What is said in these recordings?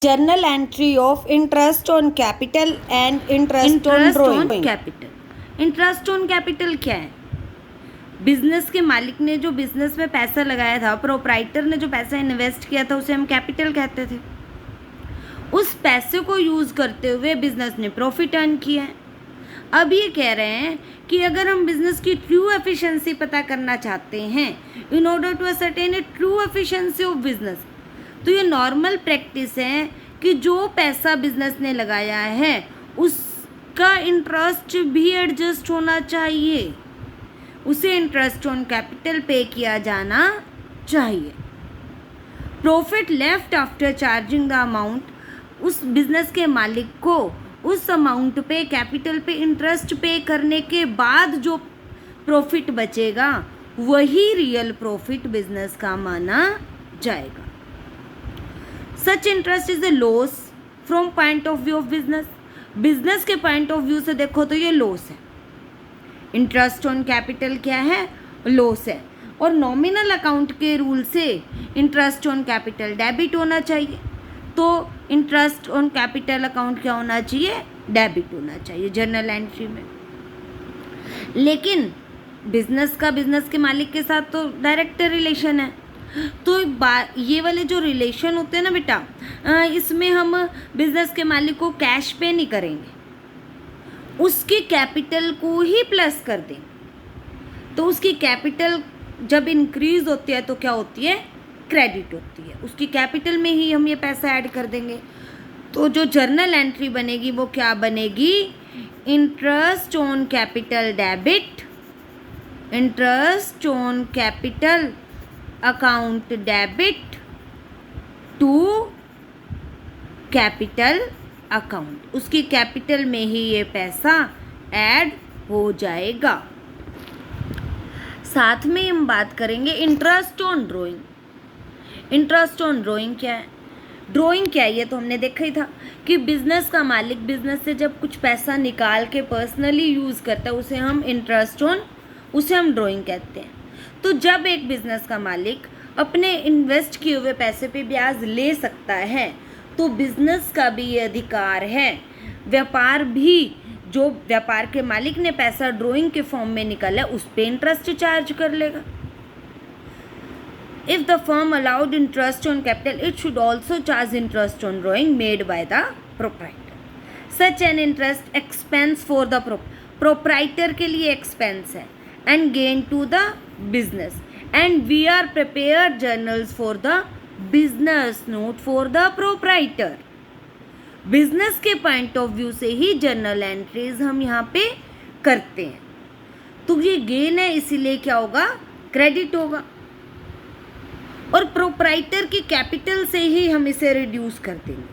Journal entry of interest on capital and interest on drawing. Capital, interest on capital क्या है? Business के मालिक ने जो बिजनेस में पैसा लगाया था, प्रोप्राइटर ने जो पैसा इन्वेस्ट किया था, उसे हम कैपिटल कहते थे। उस पैसे को यूज करते हुए बिजनेस ने प्रॉफिट अर्न किया है। अब ये कह रहे हैं कि अगर हम बिजनेस की ट्रू एफिशिएंसी पता करना चाहते हैं, in order to ascertain a true efficiency of business, तो ये नॉर्मल प्रैक्टिस है कि जो पैसा बिजनेस ने लगाया है उसका इंटरेस्ट भी एडजस्ट होना चाहिए, उसे इंटरेस्ट ऑन कैपिटल पे किया जाना चाहिए। Profit left after charging the amount, उस बिजनेस के मालिक को उस अमाउंट पे, कैपिटल पे इंटरेस्ट पे करने के बाद जो प्रॉफिट बचेगा वही रियल प्रॉफिट बिजनेस का माना जाएगा। Such interest is a loss from point of view of business, business के पॉइंट ऑफ व्यू से देखो तो ये लॉस है। इंटरेस्ट ऑन कैपिटल क्या है? लॉस है। और नॉमिनल अकाउंट के रूल से इंटरेस्ट ऑन कैपिटल डेबिट होना चाहिए, तो इंटरेस्ट ऑन कैपिटल अकाउंट क्या होना चाहिए? डेबिट होना चाहिए जर्नल एंट्री में। लेकिन बिजनेस का बिजनेस के मालिक के साथ तो डायरेक्ट रिलेशन है, तो ये वाले जो रिलेशन होते हैं ना बेटा, इसमें हम बिजनेस के मालिक को कैश पे नहीं करेंगे, उसकी कैपिटल को ही प्लस कर देंगे। तो उसकी कैपिटल जब इंक्रीज होती है तो क्या होती है? क्रेडिट होती है। उसकी कैपिटल में ही हम ये पैसा ऐड कर देंगे। तो जो जर्नल एंट्री बनेगी वो क्या बनेगी? Interest on capital debit, interest on capital account debit to capital account, उसकी कैपिटल में ही ये पैसा ऐड हो जाएगा। साथ में हम बात करेंगे interest on drawing. Interest on drawing क्या है? ड्राइंग क्या है ये तो हमने देखा ही था कि बिजनेस का मालिक बिजनेस से जब कुछ पैसा निकाल के पर्सनली यूज़ करता है उसे हम इंटरेस्ट ऑन, उसे हम ड्राइंग कहते हैं। तो जब एक बिजनेस का मालिक अपने इन्वेस्ट किए हुए पैसे पे ब्याज ले सकता है तो बिजनेस का भी ये अधिकार है, व्यापार भी, जो व्यापार के मालिक ने पैसा ड्राइंग के फॉर्म में निकाला उस पे इंटरेस्ट चार्ज कर लेगा। If the firm allowed interest on capital, it should also charge interest on drawing made by the proprietor. Such an interest expense for the proprietor के लिए expense है and gain to the business, and we are prepared journals for the business, not for the proprietor. Business के point of view से ही journal entries हम यहाँ पे करते हैं। तो ये गेन है, इसीलिए क्या होगा? क्रेडिट होगा। और प्रोप्राइटर की कैपिटल से ही हम इसे रिड्यूस कर देंगे,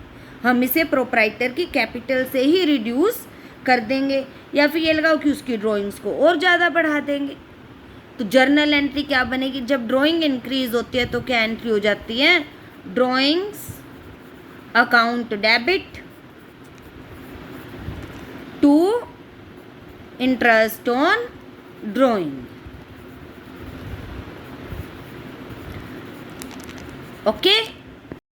हम इसे प्रोप्राइटर की कैपिटल से ही रिड्यूस कर देंगे, या फिर ये लगाओ कि उसकी ड्राइंग्स को और ज़्यादा बढ़ा देंगे। तो जर्नल एंट्री क्या बनेगी? जब ड्राइंग इंक्रीज होती है तो क्या एंट्री हो जाती है? Drawings account debit to interest on drawing. Okay